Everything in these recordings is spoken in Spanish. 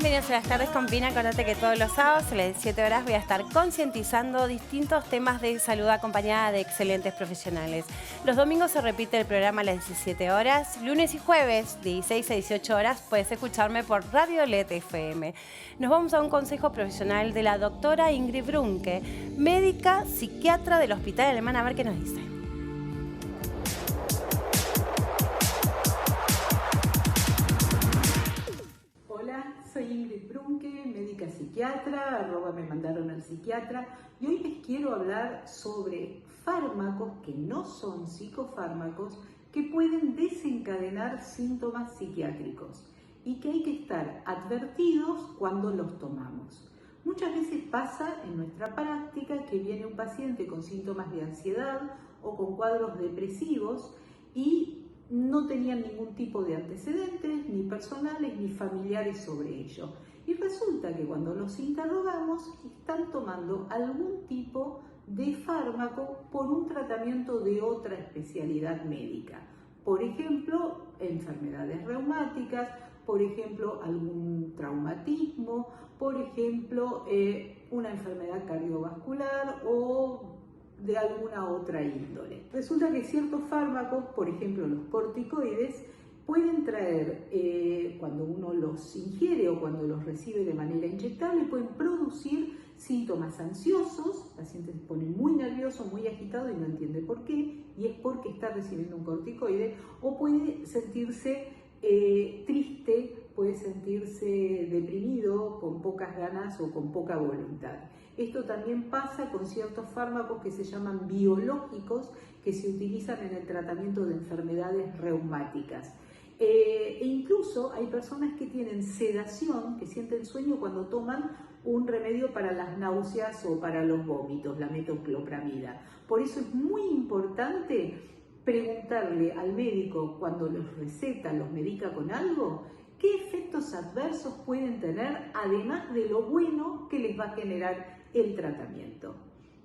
Bienvenidos a las tardes con Pina. Acordate que todos los sábados a las 17 horas voy a estar concientizando distintos temas de salud acompañada de excelentes profesionales. Los domingos se repite el programa a las 17 horas. Lunes y jueves, de 16 a 18 horas, puedes escucharme por Radio LED FM. Nos vamos a un consejo profesional de la doctora Ingrid Brunke, médica psiquiatra del Hospital Alemán. A ver qué nos dice. Soy Ingrid Brunke, médica psiquiatra, @ me mandaron al psiquiatra, y hoy les quiero hablar sobre fármacos que no son psicofármacos que pueden desencadenar síntomas psiquiátricos y que hay que estar advertidos cuando los tomamos. Muchas veces pasa en nuestra práctica que viene un paciente con síntomas de ansiedad o con cuadros depresivos y no tenían ningún tipo de antecedentes, ni personales ni familiares sobre ello. Y resulta que cuando los interrogamos están tomando algún tipo de fármaco por un tratamiento de otra especialidad médica. Por ejemplo, enfermedades reumáticas, por ejemplo, algún traumatismo, por ejemplo, una enfermedad cardiovascular o de alguna otra índole. Resulta que ciertos fármacos, por ejemplo los corticoides, pueden traer, cuando uno los ingiere o cuando los recibe de manera inyectable, pueden producir síntomas ansiosos. El paciente se pone muy nervioso, muy agitado y no entiende por qué, y es porque está recibiendo un corticoide, o puede sentirse triste, puede sentirse deprimido, con pocas ganas o con poca voluntad. Esto también pasa con ciertos fármacos que se llaman biológicos, que se utilizan en el tratamiento de enfermedades reumáticas. E incluso hay personas que tienen sedación, que sienten sueño cuando toman un remedio para las náuseas o para los vómitos, la metoclopramida. Por eso es muy importante preguntarle al médico cuando los receta, los medica con algo, qué efectos adversos pueden tener, además de lo bueno que les va a generar el tratamiento.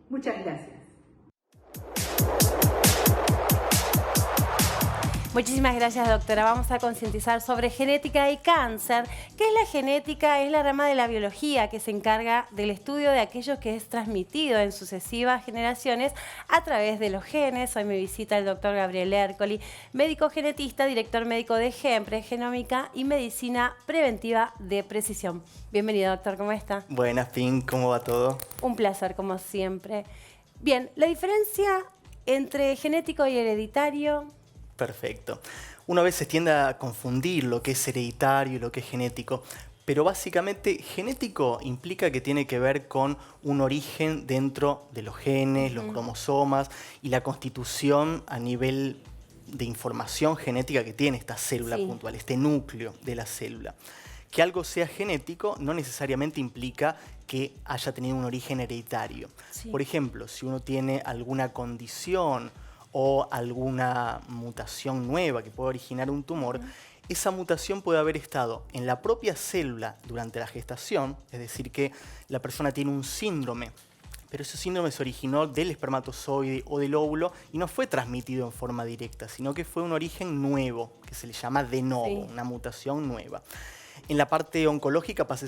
Muchas gracias. Muchísimas gracias, doctora. Vamos a concientizar sobre genética y cáncer. ¿Qué es la genética? Es la rama de la biología que se encarga del estudio de aquello que es transmitido en sucesivas generaciones a través de los genes. Hoy me visita el doctor Gabriel Ercoli, médico genetista, director médico de GEMPRE, Genómica y Medicina Preventiva de Precisión. Bienvenido, doctor. ¿Cómo está? Buenas, Pin. ¿Cómo va todo? Un placer, como siempre. Bien, la diferencia entre genético y hereditario... Perfecto. Uno a veces tiende a confundir lo que es hereditario y lo que es genético, pero básicamente genético implica que tiene que ver con un origen dentro de los genes, los cromosomas y la constitución a nivel de información genética que tiene esta célula puntual, este núcleo de la célula. Que algo sea genético no necesariamente implica que haya tenido un origen hereditario. Por ejemplo, si uno tiene alguna condición o alguna mutación nueva que puede originar un tumor, esa mutación puede haber estado en la propia célula durante la gestación, es decir, que la persona tiene un síndrome, pero ese síndrome se originó del espermatozoide o del óvulo y no fue transmitido en forma directa, sino que fue un origen nuevo, que se le llama de novo, una mutación nueva. En la parte oncológica pasa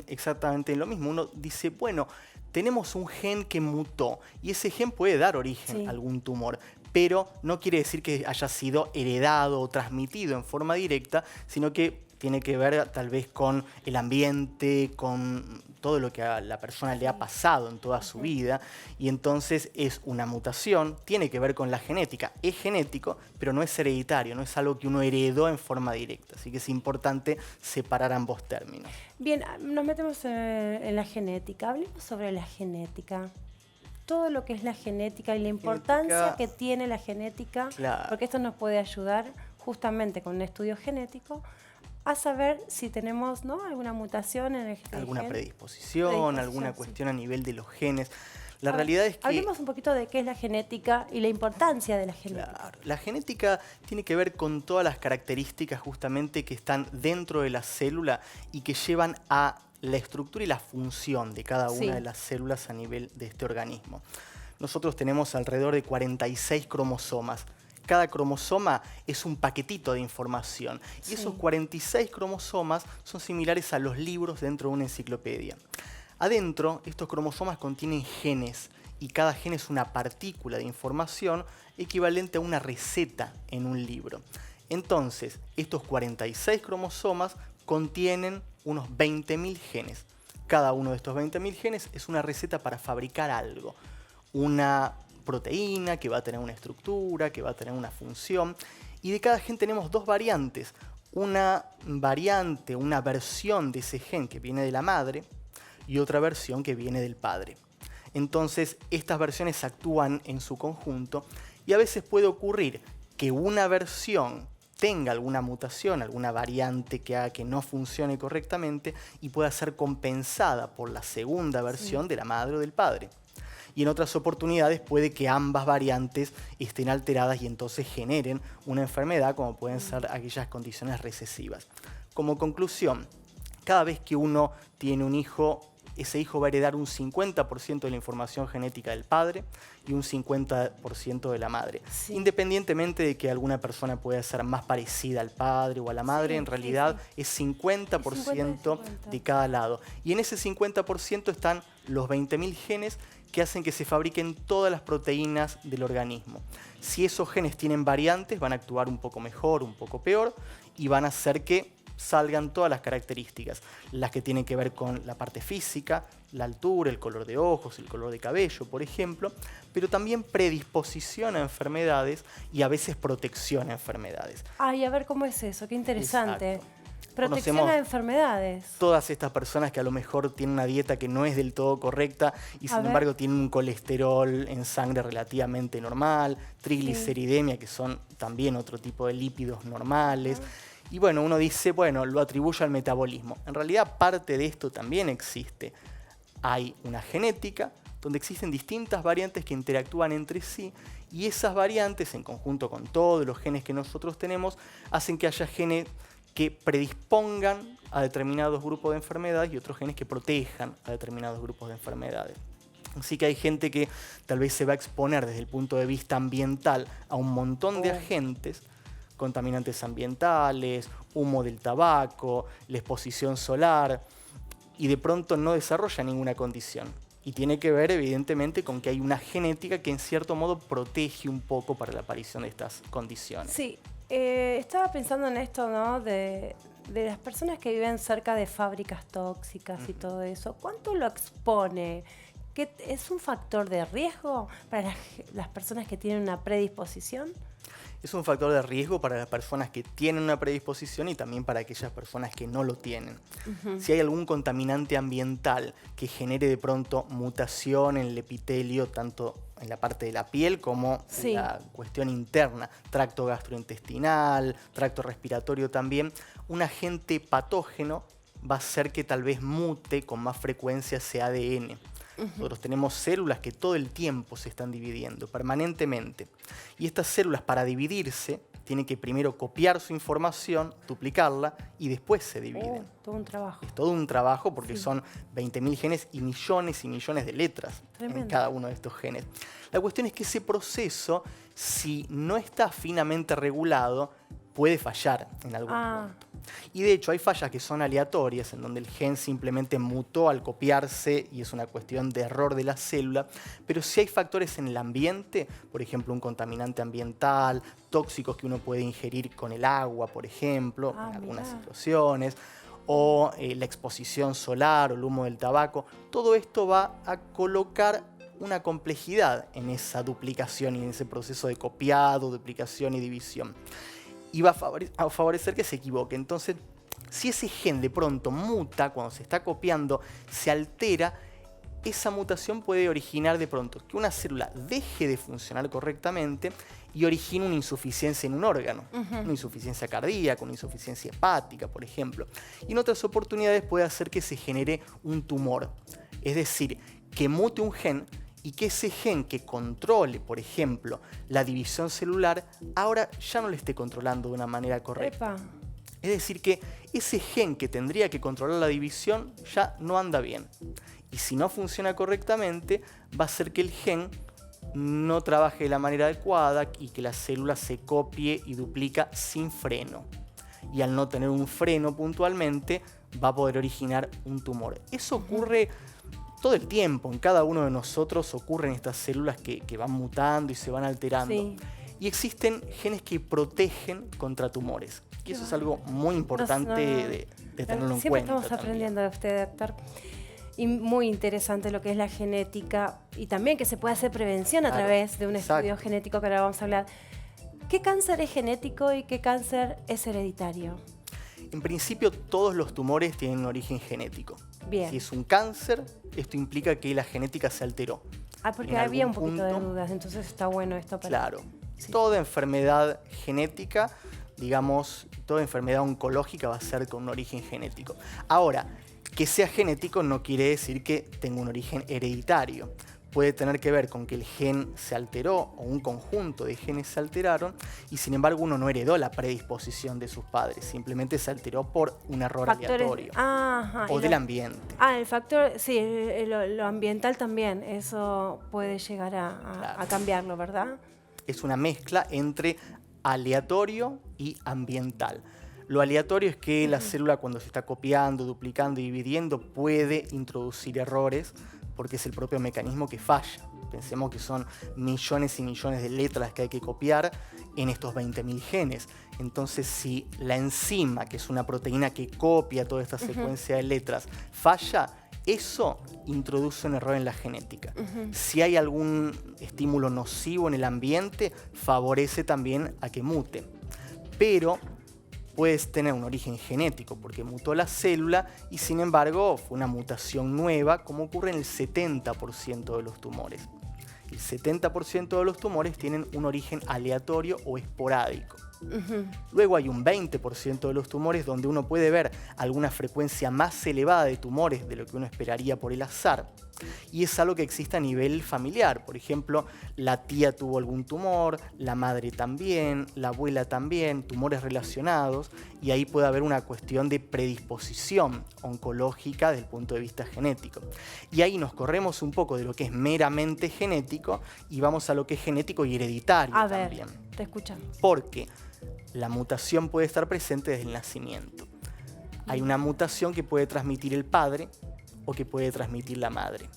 exactamente lo mismo. Uno dice, bueno, tenemos un gen que mutó y ese gen puede dar origen a algún tumor, pero no quiere decir que haya sido heredado o transmitido en forma directa, sino que tiene que ver tal vez con el ambiente, con todo lo que a la persona le ha pasado en toda su vida, y entonces es una mutación, tiene que ver con la genética, es genético, pero no es hereditario, no es algo que uno heredó en forma directa, así que es importante separar ambos términos. Bien, nos metemos en la genética, hablemos sobre la genética. Todo lo que es la genética y la importancia que tiene la genética, porque esto nos puede ayudar justamente con un estudio genético a saber si tenemos alguna mutación en el gen. Alguna predisposición, alguna cuestión a nivel de los genes. La realidad es que... Hablemos un poquito de qué es la genética y la importancia de la genética. Claro, la genética tiene que ver con todas las características justamente que están dentro de la célula y que llevan a la estructura y la función de cada una de las células a nivel de este organismo. Nosotros tenemos alrededor de 46 cromosomas. cada cromosoma es un paquetito de información. Y esos 46 cromosomas son similares a los libros dentro de una enciclopedia. Adentro, estos cromosomas contienen genes y cada gen es una partícula de información equivalente a una receta en un libro. Entonces, estos 46 cromosomas contienen unos 20.000 genes. Cada uno de estos 20.000 genes es una receta para fabricar algo. Una proteína que va a tener una estructura, que va a tener una función. Y de cada gen tenemos dos variantes. Una variante, una versión de ese gen que viene de la madre y otra versión que viene del padre. Entonces, estas versiones actúan en su conjunto y a veces puede ocurrir que una versión tenga alguna mutación, alguna variante que haga que no funcione correctamente y pueda ser compensada por la segunda versión de la madre o del padre. Y en otras oportunidades puede que ambas variantes estén alteradas y entonces generen una enfermedad, como pueden ser aquellas condiciones recesivas. Como conclusión, cada vez que uno tiene un hijo, ese hijo va a heredar un 50% de la información genética del padre y un 50% de la madre. Sí. Independientemente de que alguna persona pueda ser más parecida al padre o a la madre, en realidad es 50% de cada lado. Y en ese 50% están los 20.000 genes que hacen que se fabriquen todas las proteínas del organismo. Si esos genes tienen variantes, van a actuar un poco mejor, un poco peor, y van a hacer que salgan todas las características, las que tienen que ver con la parte física, la altura, el color de ojos, el color de cabello, por ejemplo, pero también predisposición a enfermedades y a veces protección a enfermedades. Ay, a ver cómo es eso, qué interesante. Exacto. Protección a enfermedades. Todas estas personas que a lo mejor tienen una dieta que no es del todo correcta y sin embargo tienen un colesterol en sangre relativamente normal, trigliceridemia, que son también otro tipo de lípidos normales. Y bueno, uno dice, bueno, lo atribuye al metabolismo. En realidad parte de esto también existe. Hay una genética donde existen distintas variantes que interactúan entre sí y esas variantes, en conjunto con todos los genes que nosotros tenemos, hacen que haya genes que predispongan a determinados grupos de enfermedades y otros genes que protejan a determinados grupos de enfermedades. Así que hay gente que tal vez se va a exponer desde el punto de vista ambiental a un montón de agentes, contaminantes ambientales, humo del tabaco, la exposición solar, y de pronto no desarrolla ninguna condición. Y tiene que ver, evidentemente, con que hay una genética que en cierto modo protege un poco para la aparición de estas condiciones. Sí, estaba pensando en esto, ¿no? De las personas que viven cerca de fábricas tóxicas y todo eso. ¿Cuánto lo expone? ¿Qué, es un factor de riesgo para las personas que tienen una predisposición? Es un factor de riesgo para las personas que tienen una predisposición y también para aquellas personas que no lo tienen. Si hay algún contaminante ambiental que genere de pronto mutación en el epitelio, tanto en la parte de la piel como en la cuestión interna, tracto gastrointestinal, tracto respiratorio también, un agente patógeno va a hacer que tal vez mute con más frecuencia ese ADN. Nosotros tenemos células que todo el tiempo se están dividiendo, permanentemente. Y estas células, para dividirse, tienen que primero copiar su información, duplicarla y después se dividen. Todo un trabajo. Es todo un trabajo porque son 20.000 genes y millones de letras en cada uno de estos genes. La cuestión es que ese proceso, si no está finamente regulado, puede fallar en algún punto. Y de hecho hay fallas que son aleatorias, en donde el gen simplemente mutó al copiarse y es una cuestión de error de la célula, pero si hay factores en el ambiente, por ejemplo un contaminante ambiental, tóxicos que uno puede ingerir con el agua, por ejemplo, en algunas situaciones, o la exposición solar o el humo del tabaco, todo esto va a colocar una complejidad en esa duplicación y en ese proceso de copiado, duplicación y división. Y va a favorecer que se equivoque. Entonces, si ese gen de pronto muta, cuando se está copiando, se altera, esa mutación puede originar de pronto que una célula deje de funcionar correctamente y origine una insuficiencia en un órgano. Una insuficiencia cardíaca, una insuficiencia hepática, por ejemplo. Y en otras oportunidades puede hacer que se genere un tumor. Es decir, que mute un gen y que ese gen que controle, por ejemplo, la división celular, ahora ya no le esté controlando de una manera correcta. Es decir, que ese gen que tendría que controlar la división ya no anda bien. Y si no funciona correctamente, va a hacer que el gen no trabaje de la manera adecuada y que la célula se copie y duplica sin freno. Y al no tener un freno puntualmente, va a poder originar un tumor. Eso ocurre todo el tiempo, en cada uno de nosotros ocurren estas células que van mutando y se van alterando. Sí. Y existen genes que protegen contra tumores. Y eso es algo muy importante de tenerlo en cuenta. Siempre estamos aprendiendo de usted, doctor. Y muy interesante lo que es la genética y también que se puede hacer prevención a través de un estudio genético que ahora vamos a hablar. ¿Qué cáncer es genético y qué cáncer es hereditario? En principio, todos los tumores tienen un origen genético. Bien. Si es un cáncer, esto implica que la genética se alteró. Porque había un poquito de dudas, entonces está bueno esto para... Claro. Sí. Toda enfermedad genética, digamos, toda enfermedad oncológica va a ser con un origen genético. Ahora, que sea genético no quiere decir que tenga un origen hereditario. Puede tener que ver con que el gen se alteró o un conjunto de genes se alteraron y sin embargo uno no heredó la predisposición de sus padres, simplemente se alteró por un error aleatorio o del ambiente. El factor, sí, lo ambiental también, eso puede llegar a cambiarlo, ¿verdad? Es una mezcla entre aleatorio y ambiental. Lo aleatorio es que la célula cuando se está copiando, duplicando y dividiendo puede introducir errores porque es el propio mecanismo que falla. Pensemos que son millones y millones de letras que hay que copiar en estos 20.000 genes. Entonces, si la enzima, que es una proteína que copia toda esta secuencia de letras, falla, eso introduce un error en la genética. Si hay algún estímulo nocivo en el ambiente, favorece también a que mute. Pero puedes tener un origen genético porque mutó la célula y sin embargo fue una mutación nueva, como ocurre en el 70% de los tumores. El 70% de los tumores tienen un origen aleatorio o esporádico. Luego hay un 20% de los tumores donde uno puede ver alguna frecuencia más elevada de tumores de lo que uno esperaría por el azar. Y es algo que existe a nivel familiar. Por ejemplo, la tía tuvo algún tumor, la madre también, la abuela también, tumores relacionados. Y ahí puede haber una cuestión de predisposición oncológica desde el punto de vista genético. Y ahí nos corremos un poco de lo que es meramente genético y vamos a lo que es genético y hereditario también. A ver, te escuchamos. Porque la mutación puede estar presente desde el nacimiento. Hay una mutación que puede transmitir el padre o que puede transmitir la madre.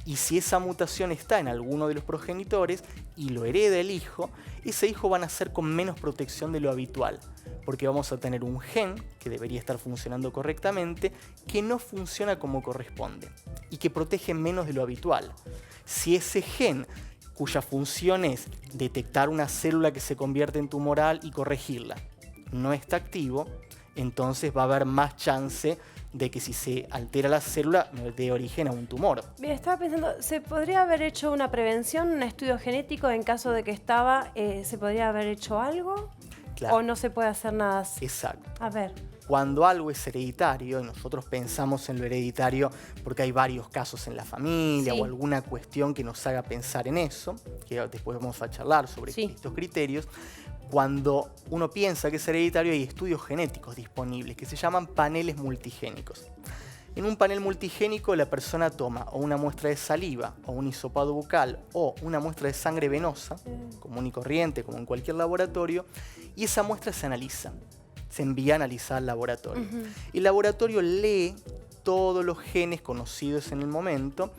Y si esa mutación está en alguno de los progenitores y lo hereda el hijo, ese hijo va a nacer con menos protección de lo habitual, porque vamos a tener un gen que debería estar funcionando correctamente, que no funciona como corresponde y que protege menos de lo habitual. Si ese gen, cuya función es detectar una célula que se convierte en tumoral y corregirla, no está activo, entonces va a haber más chance de que si se altera la célula dé origen a un tumor. Bien, estaba pensando, ¿se podría haber hecho una prevención, un estudio genético en caso de que estaba? ¿Se podría haber hecho algo? Claro. ¿O no se puede hacer nada así? Exacto. A ver. Cuando algo es hereditario, y nosotros pensamos en lo hereditario porque hay varios casos en la familia o alguna cuestión que nos haga pensar en eso, que después vamos a charlar sobre estos criterios. Cuando uno piensa que es hereditario, hay estudios genéticos disponibles que se llaman paneles multigénicos. En un panel multigénico la persona toma o una muestra de saliva o un hisopado bucal o una muestra de sangre venosa, común y corriente, como en cualquier laboratorio, y esa muestra se analiza, se envía a analizar al laboratorio. El laboratorio lee todos los genes conocidos en el momento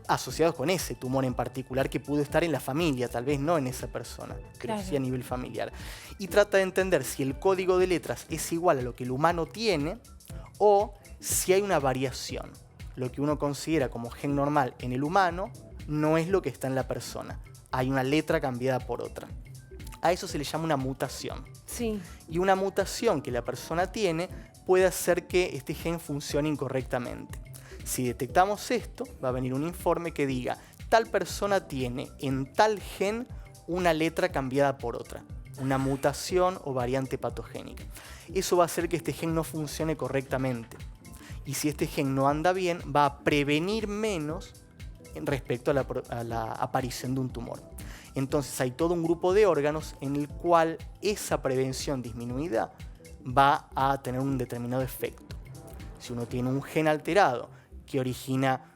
asociados con ese tumor en particular que pudo estar en la familia, tal vez no en esa persona, pero sí a nivel familiar. Y trata de entender si el código de letras es igual a lo que el humano tiene o si hay una variación. Lo que uno considera como gen normal en el humano no es lo que está en la persona. Hay una letra cambiada por otra. A eso se le llama una mutación. Sí. Y una mutación que la persona tiene puede hacer que este gen funcione incorrectamente. Si detectamos esto, va a venir un informe que diga tal persona tiene en tal gen una letra cambiada por otra, una mutación o variante patogénica. Eso va a hacer que este gen no funcione correctamente. Y si este gen no anda bien, va a prevenir menos respecto a la aparición de un tumor. Entonces hay todo un grupo de órganos en el cual esa prevención disminuida va a tener un determinado efecto. Si uno tiene un gen alterado que origina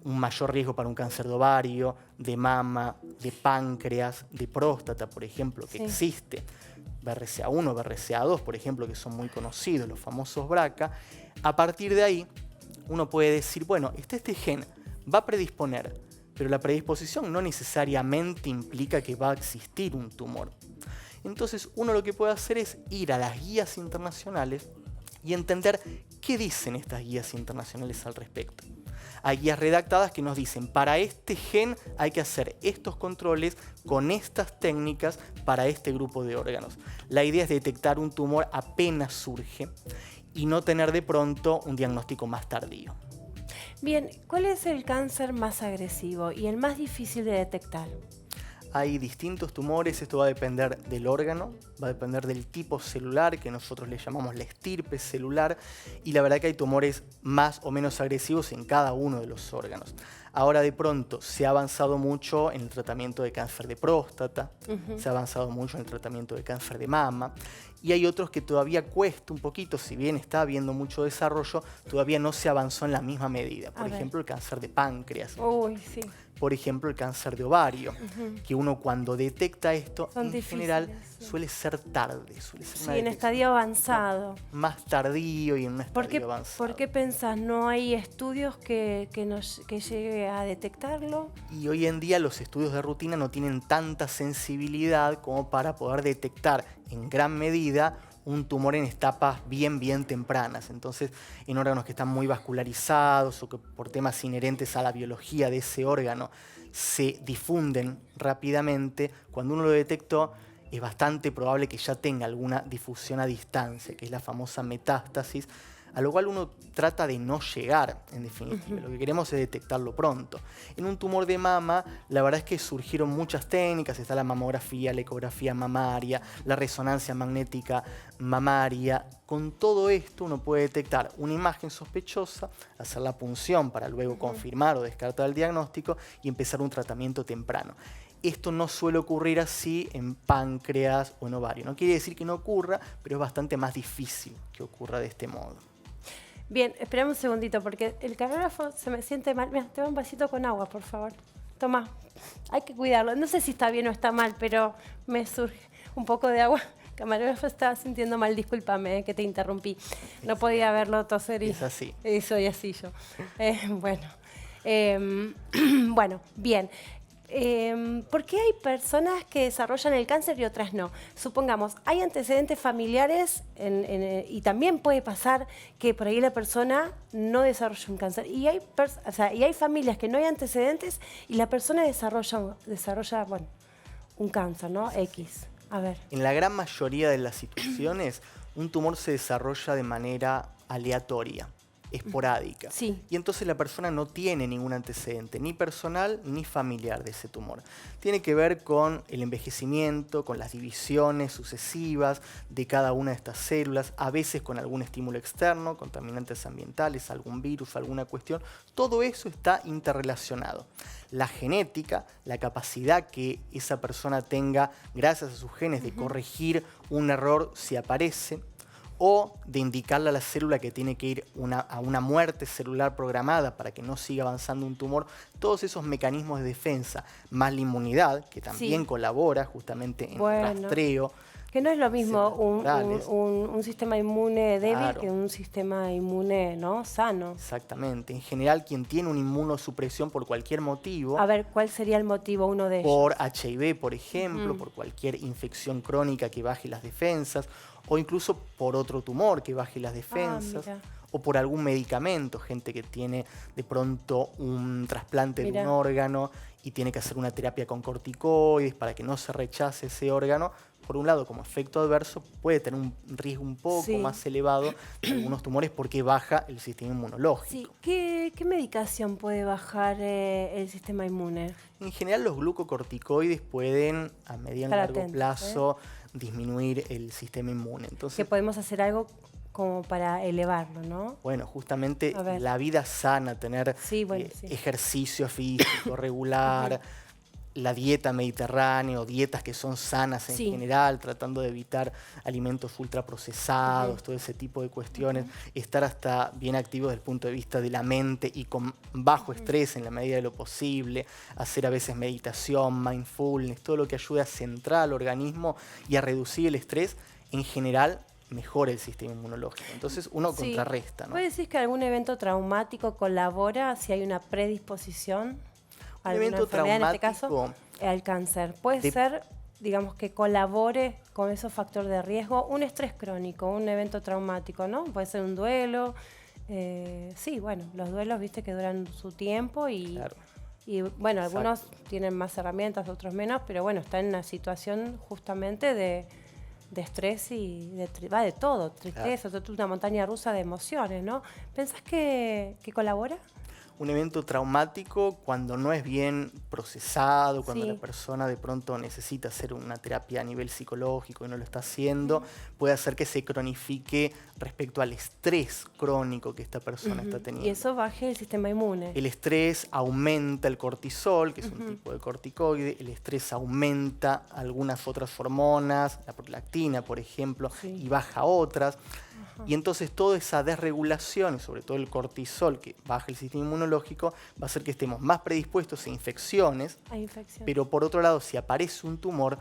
un mayor riesgo para un cáncer de ovario, de mama, de páncreas, de próstata, por ejemplo, que existe. BRCA1, BRCA2, por ejemplo, que son muy conocidos, los famosos BRCA. A partir de ahí, uno puede decir, bueno, este gen va a predisponer, pero la predisposición no necesariamente implica que va a existir un tumor. Entonces, uno lo que puede hacer es ir a las guías internacionales y entender qué dicen estas guías internacionales al respecto. Hay guías redactadas que nos dicen, para este gen hay que hacer estos controles con estas técnicas para este grupo de órganos. La idea es detectar un tumor apenas surge y no tener de pronto un diagnóstico más tardío. Bien, ¿cuál es el cáncer más agresivo y el más difícil de detectar? Hay distintos tumores, esto va a depender del órgano, va a depender del tipo celular, que nosotros le llamamos la estirpe celular, y la verdad que hay tumores más o menos agresivos en cada uno de los órganos. Ahora de pronto se ha avanzado mucho en el tratamiento de cáncer de próstata, se ha avanzado mucho en el tratamiento de cáncer de mama, y hay otros que todavía cuesta un poquito, si bien está habiendo mucho desarrollo, todavía no se avanzó en la misma medida. Por ejemplo, el cáncer de páncreas. Uy, sí. Por ejemplo, el cáncer de ovario, que uno cuando detecta esto, en general suele ser tarde. Suele ser en estadio avanzado. Más tardío y en un estadio avanzado. ¿Por qué pensás? ¿No hay estudios que llegue a detectarlo? Y hoy en día los estudios de rutina no tienen tanta sensibilidad como para poder detectar en gran medida un tumor en etapas bien tempranas. Entonces, en órganos que están muy vascularizados o que por temas inherentes a la biología de ese órgano se difunden rápidamente, cuando uno lo detectó es bastante probable que ya tenga alguna difusión a distancia, que es la famosa metástasis, a lo cual uno trata de no llegar, en definitiva. Lo que queremos es detectarlo pronto. En un tumor de mama, la verdad es que surgieron muchas técnicas, está la mamografía, la ecografía mamaria, la resonancia magnética mamaria. Con todo esto uno puede detectar una imagen sospechosa, hacer la punción para luego confirmar o descartar el diagnóstico y empezar un tratamiento temprano. Esto no suele ocurrir así en páncreas o en ovario. No quiere decir que no ocurra, pero es bastante más difícil que ocurra de este modo. Bien, esperame un segundito porque el camarógrafo se me siente mal. Mira, te doy un vasito con agua, por favor. Toma, hay que cuidarlo. No sé si está bien o está mal, pero me surge un poco de agua. El camarógrafo estaba sintiendo mal, discúlpame que te interrumpí. No podía verlo toser y... Es así. Soy así yo. Bueno, bien. ¿Por qué hay personas que desarrollan el cáncer y otras no? Supongamos, hay antecedentes familiares y también puede pasar que por ahí la persona no desarrolla un cáncer. Y hay familias que no hay antecedentes y la persona desarrolla bueno, un cáncer, ¿no? X. A ver. En la gran mayoría de las situaciones, un tumor se desarrolla de manera aleatoria, esporádica. Sí. Y entonces la persona no tiene ningún antecedente, ni personal ni familiar de ese tumor. Tiene que ver con el envejecimiento, con las divisiones sucesivas de cada una de estas células, a veces con algún estímulo externo, contaminantes ambientales, algún virus, alguna cuestión. Todo eso está interrelacionado. La genética, la capacidad que esa persona tenga, gracias a sus genes, de corregir un error si aparece, o de indicarle a la célula que tiene que ir a una muerte celular programada para que no siga avanzando un tumor, todos esos mecanismos de defensa, más la inmunidad, que también colabora justamente en el rastreo. Que no es lo mismo un sistema inmune débil que un sistema inmune sano. Exactamente. En general, quien tiene una inmunosupresión por cualquier motivo... A ver, ¿cuál sería el motivo, uno de ellos? Por HIV, por ejemplo, por cualquier infección crónica que baje las defensas, o incluso por otro tumor que baje las defensas, o por algún medicamento, gente que tiene de pronto un trasplante de un órgano y tiene que hacer una terapia con corticoides para que no se rechace ese órgano. Por un lado, como efecto adverso, puede tener un riesgo un poco más elevado de algunos tumores porque baja el sistema inmunológico. Sí. ¿Qué medicación puede bajar el sistema inmune? En general, los glucocorticoides pueden, a mediano y largo plazo, disminuir el sistema inmune. Entonces, que podemos hacer algo como para elevarlo, ¿no? Bueno, justamente la vida sana, tener ejercicio físico regular, la dieta mediterránea o dietas que son sanas en general, tratando de evitar alimentos ultraprocesados, todo ese tipo de cuestiones, estar hasta bien activos desde el punto de vista de la mente y con bajo estrés en la medida de lo posible, hacer a veces meditación, mindfulness, todo lo que ayude a centrar al organismo y a reducir el estrés, en general mejora el sistema inmunológico. Entonces uno contrarresta, ¿no? ¿Puede decir que algún evento traumático colabora si hay una predisposición? Un evento traumático, en este caso, al cáncer. Puede ser, digamos, que colabore con esos factores de riesgo, un estrés crónico, un evento traumático, ¿no? Puede ser un duelo. Sí, bueno, los duelos, viste, que duran su tiempo y bueno, algunos tienen más herramientas, otros menos, pero bueno, están en una situación justamente de estrés y de todo, tristeza, una montaña rusa de emociones, ¿no? ¿Pensás que colabora? Un evento traumático, cuando no es bien procesado, cuando la persona de pronto necesita hacer una terapia a nivel psicológico y no lo está haciendo, puede hacer que se cronifique respecto al estrés crónico que esta persona está teniendo. Y eso baje el sistema inmune. El estrés aumenta el cortisol, que es un tipo de corticoide. El estrés aumenta algunas otras hormonas, la prolactina, por ejemplo, y baja otras. Y entonces toda esa desregulación, sobre todo el cortisol que baja el sistema inmunológico, va a hacer que estemos más predispuestos a infecciones. Pero por otro lado, si aparece un tumor,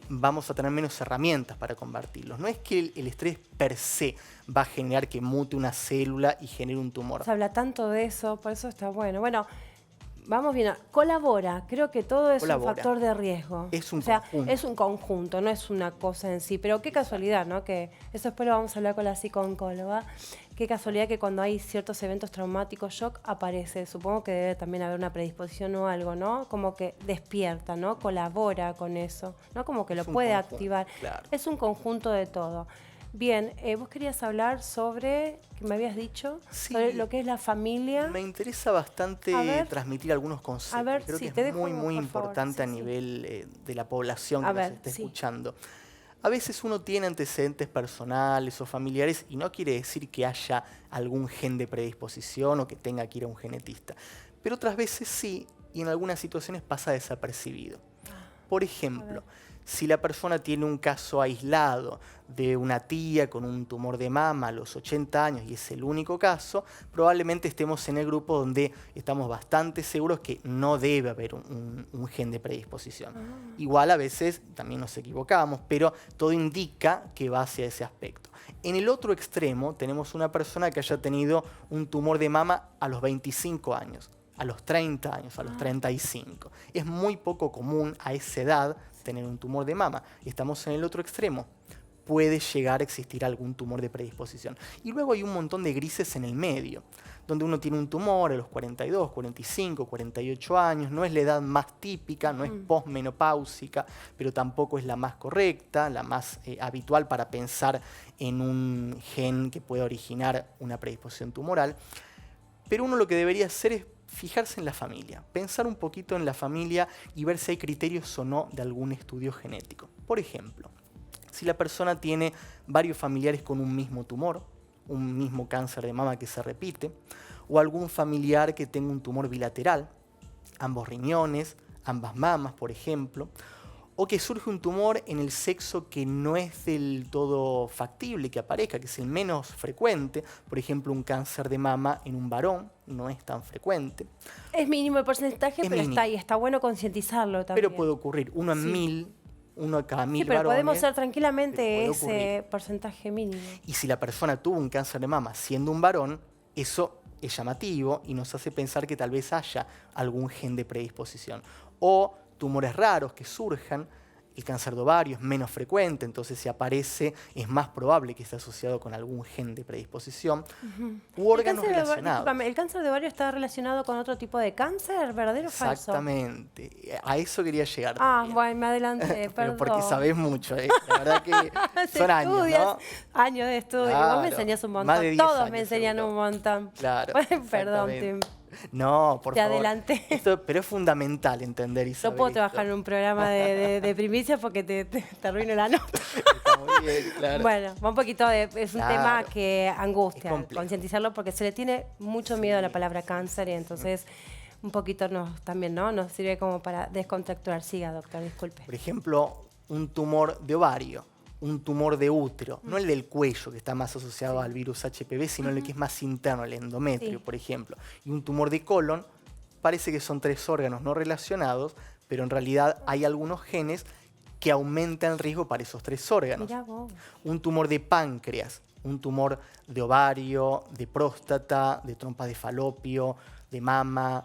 vamos a tener menos herramientas para combatirlos. No es que el estrés per se va a generar que mute una célula y genere un tumor. Se habla tanto de eso, por eso está bueno. Bueno, vamos bien, colabora. Creo que todo es un factor de riesgo. Es un conjunto. Es un conjunto, no es una cosa en sí. Pero qué casualidad, ¿no? Que eso después lo vamos a hablar con la psico-oncóloga. Qué casualidad que cuando hay ciertos eventos traumáticos, shock, aparece. Supongo que debe también haber una predisposición o algo, ¿no? Como que despierta, ¿no? Colabora con eso, ¿no? Como que lo puede activar. Claro. Es un conjunto de todo. Bien, vos querías hablar sobre, que me habías dicho, sobre lo que es la familia. Me interesa bastante transmitir algunos conceptos. Creo que es muy importante a nivel de la población que nos esté escuchando. A veces uno tiene antecedentes personales o familiares y no quiere decir que haya algún gen de predisposición o que tenga que ir a un genetista. Pero otras veces sí, y en algunas situaciones pasa desapercibido. Por ejemplo, si la persona tiene un caso aislado de una tía con un tumor de mama a los 80 años y es el único caso, probablemente estemos en el grupo donde estamos bastante seguros que no debe haber un gen de predisposición. Igual a veces también nos equivocamos, pero todo indica que va hacia ese aspecto. En el otro extremo tenemos una persona que haya tenido un tumor de mama a los 25 años, a los 30 años, a los 35. Es muy poco común a esa edad tener un tumor de mama. Y estamos en el otro extremo. Puede llegar a existir algún tumor de predisposición. Y luego hay un montón de grises en el medio, donde uno tiene un tumor a los 42, 45, 48 años. No es la edad más típica, no es posmenopáusica, pero tampoco es la más correcta, la más habitual para pensar en un gen que pueda originar una predisposición tumoral. Pero uno lo que debería hacer es fijarse en la familia, pensar un poquito en la familia y ver si hay criterios o no de algún estudio genético. Por ejemplo, si la persona tiene varios familiares con un mismo tumor, un mismo cáncer de mama que se repite, o algún familiar que tenga un tumor bilateral, ambos riñones, ambas mamas, por ejemplo, o que surge un tumor en el sexo que no es del todo factible que aparezca, que es el menos frecuente. Por ejemplo, un cáncer de mama en un varón no es tan frecuente. Es mínimo el porcentaje, pero está ahí, está bueno concientizarlo también. Pero puede ocurrir, uno en 1000, uno cada 1000 pero varones. podemos ser tranquilamente ese porcentaje mínimo. Y si la persona tuvo un cáncer de mama siendo un varón, eso es llamativo y nos hace pensar que tal vez haya algún gen de predisposición. O tumores raros que surjan, el cáncer de ovario es menos frecuente, entonces si aparece es más probable que esté asociado con algún gen de predisposición u órganos relacionados. ¿El cáncer de ovario está relacionado con otro tipo de cáncer, verdadero o falso? Exactamente, a eso quería llegar. Bueno, me adelanté, perdón. Porque sabés mucho, la verdad que son años, ¿no? Años de estudio, claro, vos me enseñás un montón, más de 10 todos años, me enseñan seguro. un montón. Claro, Perdón, Tim. No, por favor. Te adelanté. Pero es fundamental entender y saber. No puedo trabajar en un programa de primicias porque te arruino la nota. Está muy bien, claro. Bueno, va un poquito es un tema que angustia, concientizarlo concientizarlo porque se le tiene mucho miedo a la palabra cáncer y entonces, un poquito también, ¿no? Nos sirve como para descontracturar. Siga, doctor, disculpe. Por ejemplo, un tumor de ovario, un tumor de útero, no el del cuello, que está más asociado al virus HPV, sino el que es más interno, el endometrio, por ejemplo. Y un tumor de colon, parece que son 3 órganos no relacionados, pero en realidad hay algunos genes que aumentan el riesgo para esos 3 órganos. Mirá vos. Un tumor de páncreas, un tumor de ovario, de próstata, de trompa de falopio, de mama,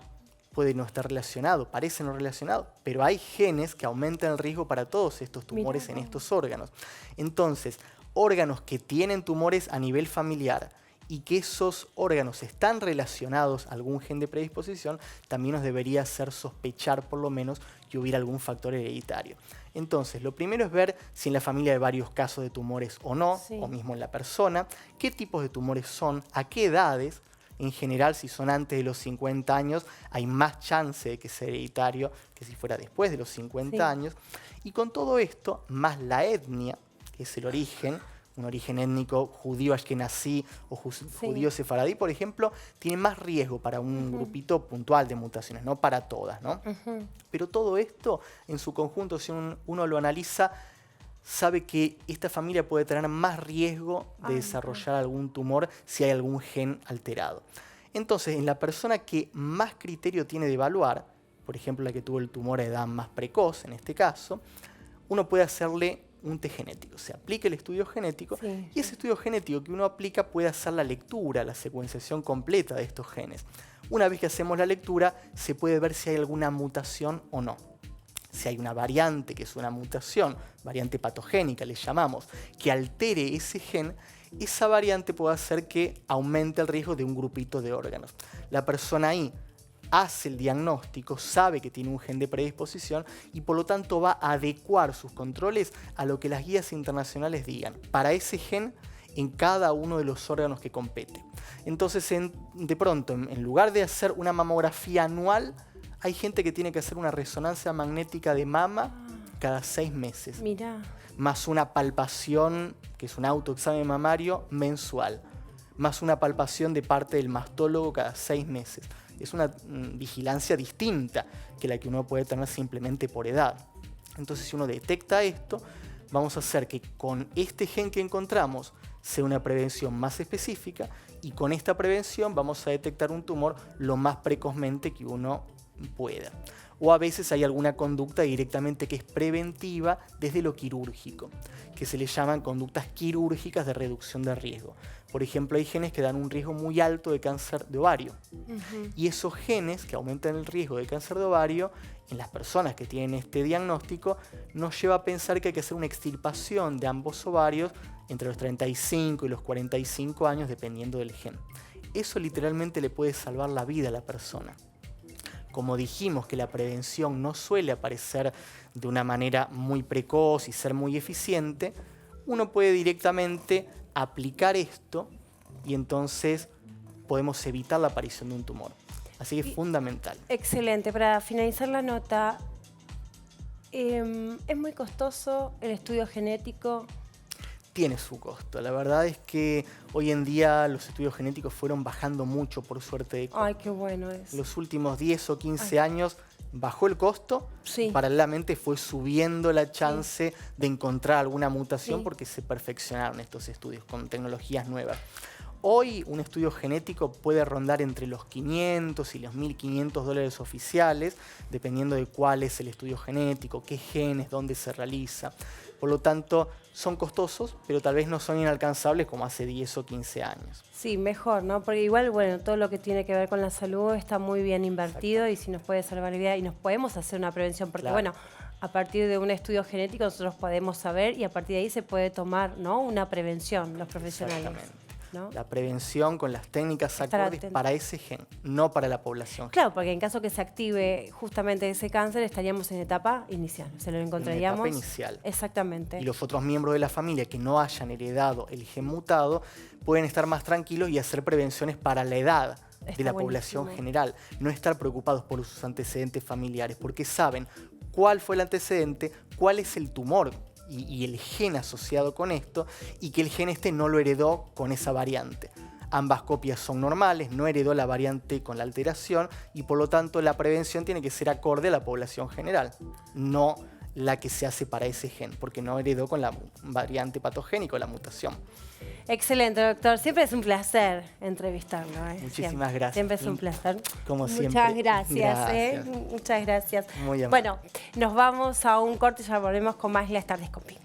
puede no estar relacionado, parece no relacionado, pero hay genes que aumentan el riesgo para todos estos tumores en estos órganos. Entonces, órganos que tienen tumores a nivel familiar y que esos órganos están relacionados a algún gen de predisposición, también nos debería hacer sospechar por lo menos que hubiera algún factor hereditario. Entonces, lo primero es ver si en la familia hay varios casos de tumores o no, o mismo en la persona, qué tipos de tumores son, a qué edades. En general, si son antes de los 50 años, hay más chance de que sea hereditario que si fuera después de los 50 años. Y con todo esto, más la etnia, que es el origen, un origen étnico judío ashkenazí o judío sefaradí, por ejemplo, tiene más riesgo para un grupito puntual de mutaciones, no para todas, ¿no? Pero todo esto, en su conjunto, si uno lo analiza, sabe que esta familia puede tener más riesgo de desarrollar algún tumor si hay algún gen alterado. Entonces, en la persona que más criterio tiene de evaluar, por ejemplo, la que tuvo el tumor a edad más precoz, en este caso, uno puede hacerle un test genético. Se aplica el estudio genético y ese estudio genético que uno aplica puede hacer la lectura, la secuenciación completa de estos genes. Una vez que hacemos la lectura, se puede ver si hay alguna mutación o no. Si hay una variante, que es una mutación, variante patogénica le llamamos, que altere ese gen, esa variante puede hacer que aumente el riesgo de un grupito de órganos. La persona ahí hace el diagnóstico, sabe que tiene un gen de predisposición y por lo tanto va a adecuar sus controles a lo que las guías internacionales digan para ese gen en cada uno de los órganos que compete. Entonces, de pronto, en lugar de hacer una mamografía anual, hay gente que tiene que hacer una resonancia magnética de mama cada 6 meses. Mirá. Más una palpación, que es un autoexamen mamario, mensual. Más una palpación de parte del mastólogo cada 6 meses. Es una vigilancia distinta que la que uno puede tener simplemente por edad. Entonces, si uno detecta esto, vamos a hacer que con este gen que encontramos sea una prevención más específica y con esta prevención vamos a detectar un tumor lo más precozmente que uno pueda. O a veces hay alguna conducta directamente que es preventiva desde lo quirúrgico, que se le llaman conductas quirúrgicas de reducción de riesgo. Por ejemplo, hay genes que dan un riesgo muy alto de cáncer de ovario. Y esos genes que aumentan el riesgo de cáncer de ovario, en las personas que tienen este diagnóstico, nos lleva a pensar que hay que hacer una extirpación de ambos ovarios entre los 35 y los 45 años, dependiendo del gen. Eso literalmente le puede salvar la vida a la persona. Como dijimos que la prevención no suele aparecer de una manera muy precoz y ser muy eficiente, uno puede directamente aplicar esto y entonces podemos evitar la aparición de un tumor. Así que es fundamental. Excelente. Para finalizar la nota, ¿es muy costoso el estudio genético? Tiene su costo. La verdad es que hoy en día los estudios genéticos fueron bajando mucho, por suerte, de costo. Ay, qué bueno es. Los últimos 10 o 15 años bajó el costo, paralelamente fue subiendo la chance de encontrar alguna mutación porque se perfeccionaron estos estudios con tecnologías nuevas. Hoy un estudio genético puede rondar entre los 500 y los $1.500 oficiales, dependiendo de cuál es el estudio genético, qué genes, dónde se realiza. Por lo tanto, son costosos, pero tal vez no son inalcanzables como hace 10 o 15 años. Sí, mejor, ¿no? Porque igual, bueno, todo lo que tiene que ver con la salud está muy bien invertido y si nos puede salvar la vida y nos podemos hacer una prevención, porque bueno, a partir de un estudio genético nosotros podemos saber y a partir de ahí se puede tomar, ¿no?, una prevención, los profesionales. ¿No? La prevención con las técnicas acordes para ese gen, no para la población. Claro, porque en caso que se active justamente ese cáncer, estaríamos en etapa inicial. Se lo encontraríamos. En etapa inicial. Exactamente. Y los otros miembros de la familia que no hayan heredado el gen mutado pueden estar más tranquilos y hacer prevenciones para la edad de la población general. No estar preocupados por sus antecedentes familiares, porque saben cuál fue el antecedente, cuál es el tumor y el gen asociado con esto, y que el gen no lo heredó con esa variante. ambas copias son normales, no heredó la variante con la alteración y por lo tanto la prevención tiene que ser acorde a la población general, no la que se hace para ese gen, porque no heredó con la variante patogénica o la mutación. Excelente, doctor. Siempre es un placer entrevistarlo. Muchísimas gracias. Siempre es un placer. Como siempre. Muchas gracias. Muchas gracias. Muy amable. Bueno, nos vamos a un corte y ya volvemos con más Las Tardes con Pi.